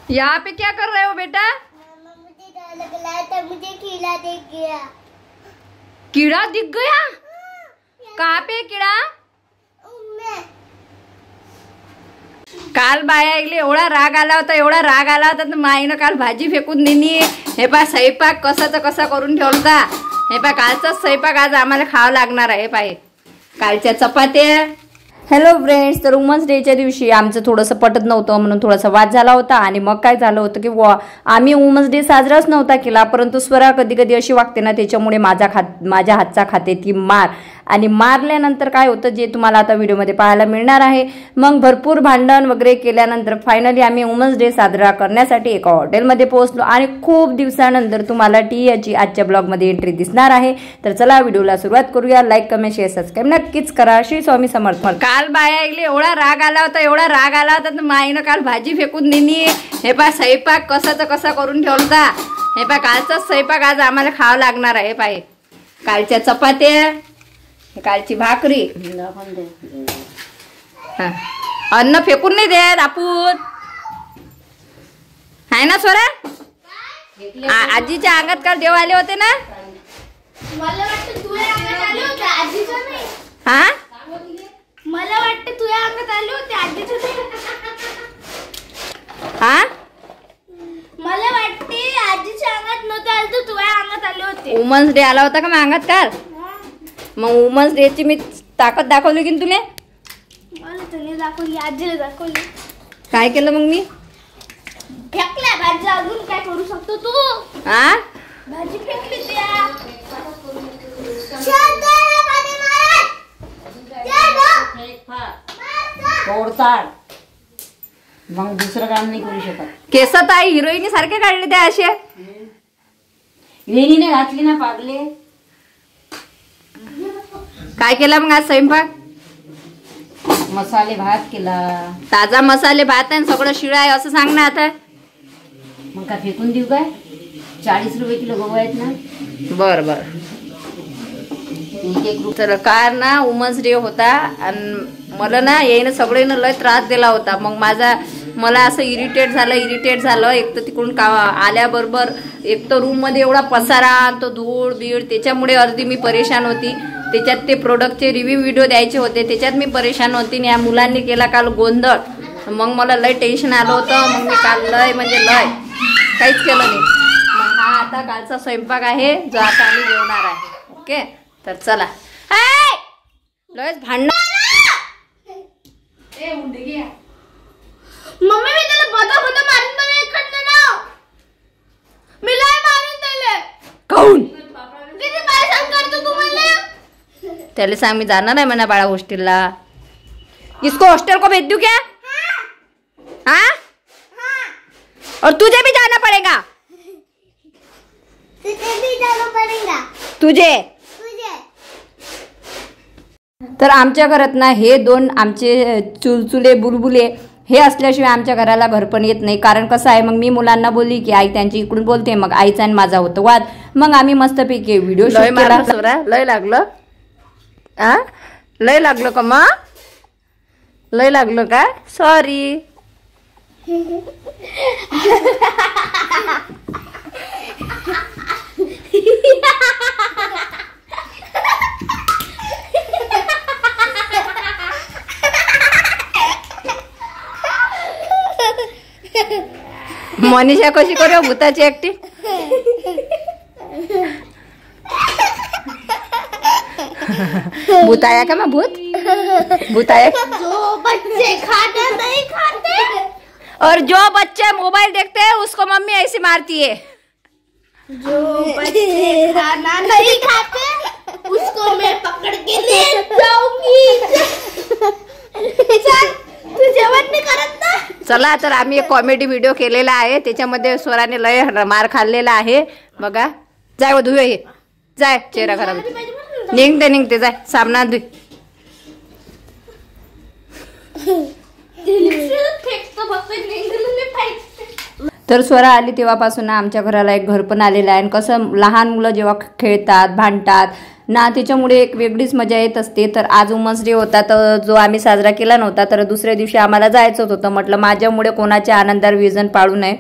यहाँ पे क्या कर रहे हो बेटा? मुझे डर लग रहा था, मुझे कीड़ा दिख गया। कीड़ा दिख गया? कहाँ पे कीड़ा? काल बाया एवढा राग आला होता तर माईनं काल भाजी फेकून दिली। हे पा स्वयंपाक कसाचा कसा करून ठेवला। हे पा कालचा स्वयंपाक आज आम्हाला खावं लागणार आहे। पाय कालच्या चपात्या। हॅलो फ्रेंड्स, तर वुमन्स डेच्या दिवशी आमचं थोडंसं पटत नव्हतं म्हणून थोडासा वाद झाला होता। आणि मग काय झालं होतं की आम्ही वुमन्स डे साजराच नव्हता केला, परंतु स्वरा कधी कधी अशी वागते ना, त्याच्यामुळे माझ्या हातचा खाते ती मार। आणि मारल्यानंतर काय होतं जे तुम्हाला आता व्हिडिओमध्ये पाहायला मिळणार आहे। मग भरपूर भांडण वगैरे केल्यानंतर फायनली आम्ही वुमन्स डे साजरा करण्यासाठी एका हॉटेलमध्ये पोहोचलो आणि खूप दिवसानंतर तुम्हाला टियाची आजच्या ब्लॉगमध्ये एंट्री दिसणार आहे। तर चला व्हिडिओला सुरुवात करूया। लाईक कमेंट शेअर सबस्क्राईब नक्कीच करा। श्री स्वामी समर्थ। काल बाया एवढा राग आला होता तर माईनं काल भाजी फेकून दिली। हे पा स्वयंपाक कसाचा कसा करून ठेवला। हे पा कालचा स्वयंपाक आज आम्हाला खावं लागणार आहे। पाय कालच्या चपात्या, कालची भाकरी। अन्न फेकून नाही देत आपण, आहे ना स्वरा? आजीच्या अंगात काल देव आले होते ना? मला वाटतं तुझ्या अंगात आले होते, आजीचं नाही। हा, मला वाटतं तुझ्या अंगात आले होते, आजीचं नाही। हा, मला वाटते आजीच्या अंगात नव्हते आले तर तुझ्या अंगात आले होते। वुमन्स डे आला होता का मग अंगात काल? मग वुमन्स डे ची मी ताकद दाखवली की तुले? मला तुने दाखवली, आजीला दाखवली। काय केलं मग मी? फेकल्या भाजी, अजून काय करू शकतो तू? हा, भाजी फेकली त्या। तोडताड, मग दुसरं काम नाही करू शकत। केस ताई हिरोईनी सारखे काढले ते असे। वेणीने घातली ना पागले। काय केला मग आज स्वयंपाक? मसाले भात केला। ताजा मसाले भात आहे, सगळं शिळा आहे असं सांग ना आता। मग का फेकून देऊ काय? 40 रुपये किलो गहू आहेत ना। बर बर, एक रुपये। तर काल ना वुमन्स डे होता आणि मला ना यायनं सगळ्यांना लय त्रास दिला होता। मग मला असं इरिटेट झालं। एक तर तिकडून आल्याबरोबर एक तर रूम मध्ये एवढा पसारा, तो धूळ बीळ, त्याच्यामुळे अर्धी मी परेशान होती। त्याच्यात ते प्रोडक्टचे रिव्ह्यू व्हिडिओ द्यायचे होते, त्याच्यात मी परेशान होती। आणि या मुलांनी केला काल गोंधळ, मग मला लय टेन्शन आलं होतं। मग मी काल लय काहीच केलं नाही। मग हा आता कालचा स्वयंपाक आहे जो आता आम्ही जेवणार आहे। ओके, तर चला। लयच भांडण। मम्मी मी त्याला बता मारून मला इकडनं ना, मी लय मारून त्याला। काऊन? किती परेशान करतो तू मला? त्याला सांग मी जाणार आहे म्हणा बाळा हॉस्टेलला। इसको हॉस्टेल को भेज दूं क्या? हाँ? और तुझे भी जाना पड़ेगा। तुझे भी जाना पड़ेगा। तुझे तर आमच्या घरात ना हे दोन आमचे चुलचुले बुलबुले हे असल्याशिवाय आमच्या घराला घर पण येत नाही। कारण कसं आहे, मग मी मुलांना बोलली की आई त्यांची इकडून बोलते, मग आईचा आणि माझा होतो वाद। मग आम्ही मस्तपैकी व्हिडिओ शूट केला। लय लागलं? आ, लय लागलं का? मग लय लागलं का? सॉरी। मनीषा कशी करू भूताची ऍक्टिंग? भूत आया का? मैं भूत आया? जो बच्चे खाते नहीं खाते, और जो बच्चे मोबाइल देखते हैं उसको मम्मी ऐसी मारती है। जो बच्चे खाना नहीं खाते उसको मैं पकड़ के ले जाऊंगी। चल, तू जेवण नाही करत ना? चला, तर आम्ही एक कॉमेडी व्हिडिओ केलेला आहे, त्याच्यामध्ये स्वराने लय मार खाल्लेला आहे बघा। जाय व धुवे, हे जाय, चेहरा खराब निघते जाय, सामना धुई। तर स्वरा आली तेव्हापासून आमच्या घराला एक घर पण आलेलं आहे। आणि कसं लहान मुलं जेव्हा खेळतात भांडतात ना, त्याच्यामुळे एक वेगळीच मजा येत असते. तर आज वुमन्स डे होता, तर जो आम्ही साजरा केला नव्हता, तर दुसऱ्या दिवशी आम्हाला जायचंच होतं. म्हटलं माझ्यामुळे कोणाच्या आनंदावर विजन पाडू नये.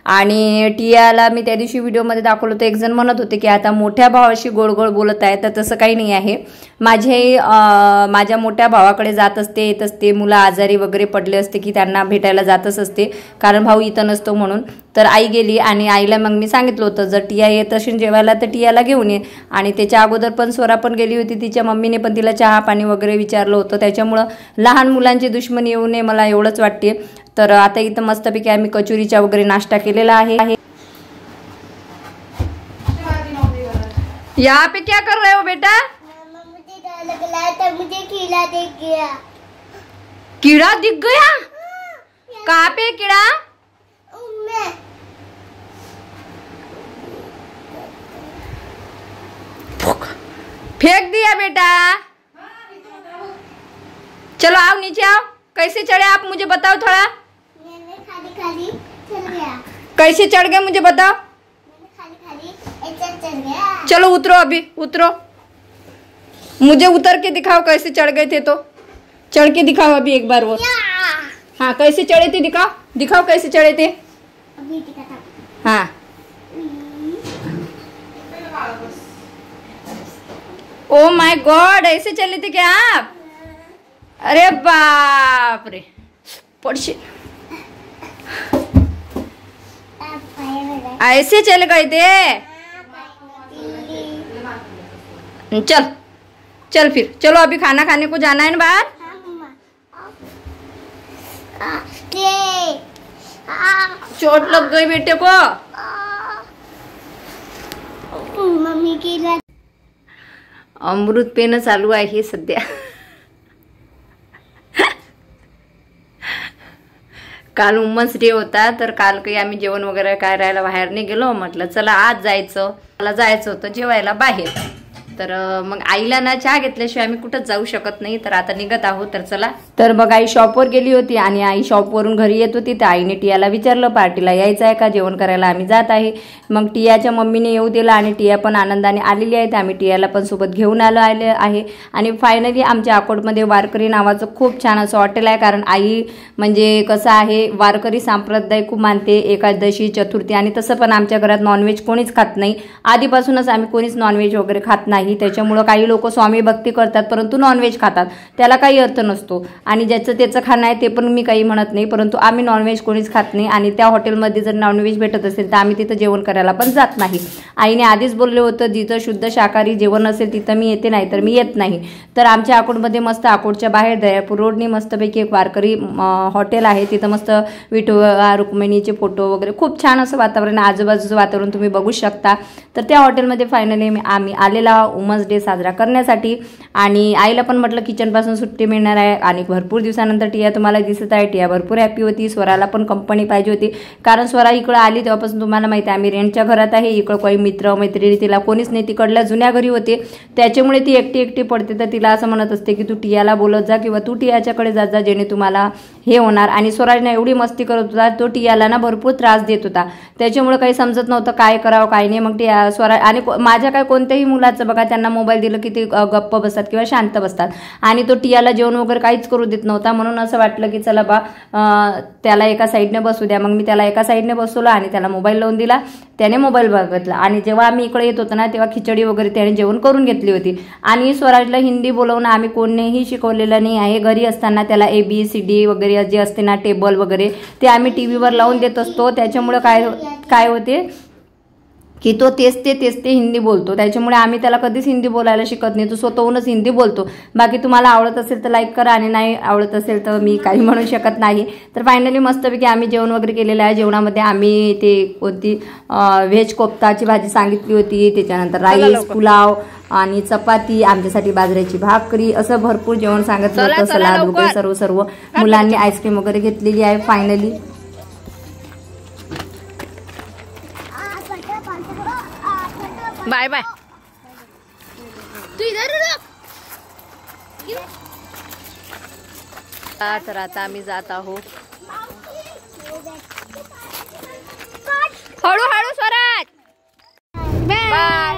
आणि टियाला मी त्या दिवशी व्हिडिओमध्ये दाखवलं होतं, एक जण म्हणत होते की आता मोठ्या भावाशी गोड गोड बोलत आहे, तर तसं काही नाही आहे. माझ्या मोठ्या भावाकडे जात असते, येत असते. मुलं आजारी वगैरे पडले असते की त्यांना भेटायला जातच असते, कारण भाऊ इथं नसतो म्हणून. तर आई गेली आणि आईला मग मी सांगितलं होतं जर टिया येत असेल जेवायला तर टियाला घेऊन ये. आणि त्याच्या अगोदर पण स्वरा पण गेली होती, तिच्या मम्मीने पण तिला चहा पाणी वगैरे विचारलं होतं. त्याच्यामुळं लहान मुलांची दुश्मनी येऊ नये मला एवढंच वाटते. तर आता इथं मस्तपैकी आम्ही कचोरीचा वगैरे नाश्ता केलेला आहे. यहाँ पे क्या कर रहे हो बेटा? मुझे डर लग रहा है, तो मुझे कीड़ा दिख गया। कीड़ा दिख गया? कहाँ पे कीड़ा? मैं फेंक दिया बेटा। चलो आओ नीचे आओ। कैसे चढ़े आप मुझे बताओ थोड़ा। मैंने खाली खाली चल गया। कैसे चढ़ गए मुझे बताओ। मैंने खाली खाली ऐसा चल गया। चलो उतरो, अभी उतरो, मुझे उतर के दिखाओ कैसे चढ़ गए थे। तो चढ़ के दिखाओ अभी एक बार वो। हाँ कैसे चढ़े थे दिखाओ, दिखाओ कैसे चढ़े थे। अभी दिखाता। हाँ ओ माय गॉड, ऐसे चले थे क्या आप? अरे बाप रे, पड़शे ऐसे चल गए थे। चल चल फिर चलो, अभी खाना खाने को जाना है ना बाहर। चोट लग गई बेटे को। मम्मी की अमृत पेन चालू आहे सध्या। काल वुमन्स डे होता, तर काल काही आम्ही जेवण वगैरे करायला बाहेर नाही गेलो. म्हटलं चला आज जायचं, मला जायचं होतं जेवायला बाहेर. तर मग आईला ना चहा घेतल्याशिवाय आम्ही कुठंच जाऊ शकत नाही. तर आता निघत आहोत. तर चला. तर मग आई शॉपवर गेली होती आणि आई शॉपवरून घरी येत होती. तर आईने टियाला विचारलं पार्टीला यायचं आहे का, जेवण करायला आम्ही जात आहे. मग टियाच्या मम्मीने येऊ दिला आणि टिया पण आनंदाने आलेली आहे. आम्ही टियाला पण सोबत घेऊन आलो आहे. आणि फायनली आमच्या अकोटमध्ये वारकरी नावाचं खूप छान असं हॉटेल आहे. कारण आई म्हणजे कसं आहे, वारकरी संप्रदाय खूप मानते, एकादशी चतुर्थी. आणि तसं पण आमच्या घरात नॉनव्हेज कोणीच खात नाही, आधीपासूनच आम्ही कोणीच नॉनव्हेज वगैरे खात नाही. त्याच्यामुळं काही लोक स्वामी भक्ती करतात परंतु नॉनव्हेज खातात, त्याला काही अर्थ नसतो. आणि ज्याचं त्याचं खाणं आहे ते पण मी काही म्हणत नाही, परंतु आम्ही नॉनव्हेज कोणीच खात नाही. आणि त्या हॉटेलमध्ये जर नॉनव्हेज भेटत असेल तर आम्ही तिथं जेवण करायला पण जात नाही. आईने आधीच बोलले होतं जिथं शुद्ध शाकाहारी जेवण असेल तिथं मी येते, नाही तर मी येत नाही. तर आमच्या अकोटमध्ये मस्त, अकोटच्या बाहेर दयापूर रोडने मस्तपैकी एक वारकरी हॉटेल आहे. तिथं मस्त विठोबा रुक्मिणीचे फोटो वगैरे खूप छान असं वातावरण, आजूबाजूचं वातावरण तुम्ही बघू शकता. तर त्या हॉटेलमध्ये फायनली आम्ही आलेला वुमन्स डे साजरा करण्यासाठी. आणि आईला पण म्हटलं किचनपासून सुट्टी मिळणार आहे. आणि भरपूर दिवसानंतर टिया तुम्हाला दिसत आहे. टिया भरपूर हॅपी होती. स्वराला पण कंपनी पाहिजे होती, कारण स्वरा इकडं आली तेव्हापासून तुम्हाला माहिती आहे आम्ही रेंटच्या घरात आहे. इकडं काही मित्र मैत्रिणी तिला कोणीच नाही, तिकडल्या जुन्या घरी होते, त्याच्यामुळे ती एकटी पडते. तर तिला असं म्हणत असते की तू टियाला बोलत जा किंवा तू टियाच्याकडे जात जा, जेणे तुम्हाला हे होणार. आणि स्वराजने एवढी मस्ती करत होता, तो टियाला ना भरपूर त्रास देत होता. त्याच्यामुळे काही समजत नव्हतं काय करावं काय नाही. मग टिया स्वरा आणि माझ्या काय कोणत्याही मुलाचं बघा, त्यांना मोबाईल दिलं की ते गप्प बसतात किंवा शांत बसतात. आणि तो टियाला जेवण वगैरे काहीच करू देत नव्हता. म्हणून असं वाटलं की चला बा त्याला एका साईडने बसू द्या. मग मी त्याला एका साईडने बसवलं आणि त्याला मोबाईल लावून दिला. त्याने मोबाईल बघितला. आणि जेव्हा आम्ही इकडे येत होतो ना तेव्हा खिचडी वगैरे त्याने जेवण करून घेतली होती. आणि स्वराजला हिंदी बोलवणं आम्ही कोणीही शिकवलेलं नाही आहे. घरी असताना त्याला ABCD वगैरे जे असते ना टेबल वगैरे ते आम्ही टीव्हीवर लावून देत असतो. त्याच्यामुळे काय होते की तो तेच ते हिंदी बोलतो. त्याच्यामुळे आम्ही त्याला कधीच हिंदी बोलायला शिकत नाही, तो स्वतःहूनच हिंदी बोलतो. बाकी तुम्हाला आवडत असेल तर लाईक करा आणि नाही आवडत असेल तर मी काही म्हणू शकत नाही. तर फायनली मस्तपैकी आम्ही जेवण वगैरे केलेलं आहे. जेवणामध्ये आम्ही ते कोणती व्हेज कोफ्ताची भाजी सांगितली होती, त्याच्यानंतर राईस, पुलाव आणि चपाती, आमच्यासाठी बाजरीची भाकरी, असं भरपूर जेवण सांगितलं होतं. सलाद वगैरे सर्व मुलांनी आईस्क्रीम वगैरे घेतलेली आहे. Finally bye bye. तू इधर रुक. तर आता आम्ही जात आहोत. हळूहळू स्वराज. बाय.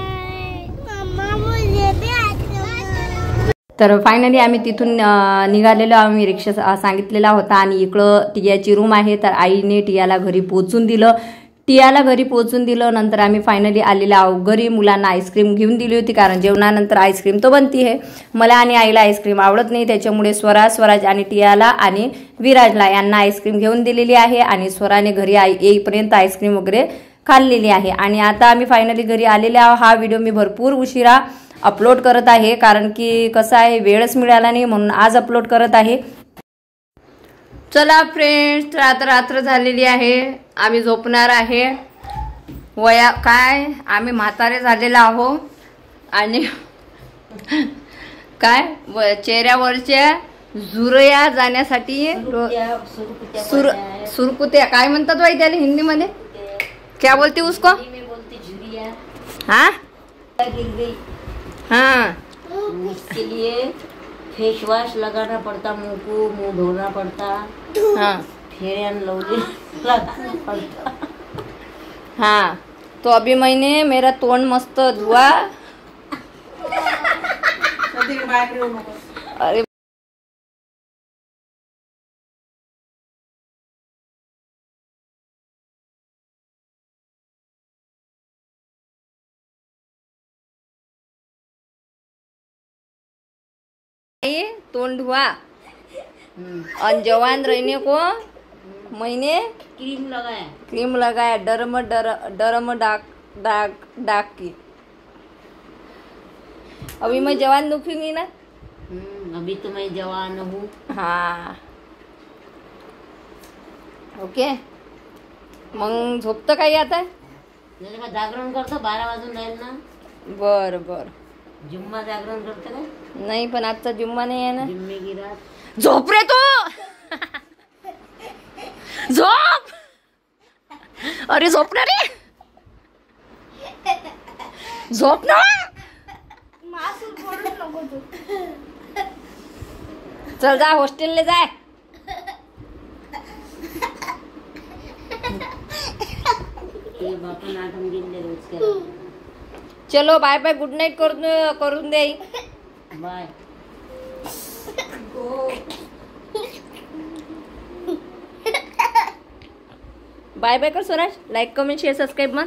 मम्मा मुझे भी तर फायनली आम्ही तिथून निघालेलो. आम्ही रिक्षा सांगितलेला होता आणि इकडं टियाची रूम आहे. तर आईने टियाला घरी पोचून दिलं. नंतर आम्ही फायनली आलेलो आहोत घरी. मुलांना आईस्क्रीम घेऊन दिली होती कारण जेवणानंतर आईस्क्रीम तो बनती आहे. मला आणि आईला आईस्क्रीम आवडत नाही, त्याच्यामुळे स्वराज आणि टियाला आणि विराजला यांना आईस्क्रीम घेऊन दिलेली आहे. आणि स्वराने घरी येईपर्यंत आईस्क्रीम वगैरे खाल्लेली आहे. आणि आता आम्ही फायनली घरी आलेले आहोत. हा व्हिडिओ मी भरपूर उशिरा अपलोड करत आहे कारण की कसं आहे वेळच मिळाला नाही म्हणून आज अपलोड करत आहे. चला फ्रेंड्स, आता रात्र झालेली आहे. आम्ही झोपणार आहे. आम्ही म्हातारे झालेलो आहो आणि चेहऱ्यावरच्या झुरया जाण्यासाठी सुरकुत्या काय म्हणतात बाई त्याला हिंदीमध्ये? क्या बोलते उसको? हाँ हाँ, इसके लिए फेस वॉश लगाना पड़ता, मुंह धोना पड़ता, हाँ फेयर एंड लवली लगाना पड़ता. हाँ, तो अभी मैंने मेरा तोंड मस्त धुआ. अरे तोंड धुआ और जवान रहने को मैंने क्रीम लगाया डरम डाक की. अभी मैं जवान दिखूंगी ना. अभी तो मैं जवान हूँ. हाँ ओके. मग झोपतं काही आता? जागरण करतो 12 वाजून राहील ना. बर जुम्मा जागरण करतो का? नाही, पण आजचा जुम्मा नाही आहे ना. जुम्मे की रात. झोप रे तू. झोप. अरे झोप ना रे. झोप ना. चल जा हॉस्टेलला जाय. ते बापन आठवण गेले रोज. चलो बाय बाय, गुड नाईट करून दे. बाय बाय बाय कर Swaraj. Like comment share subscribe मग.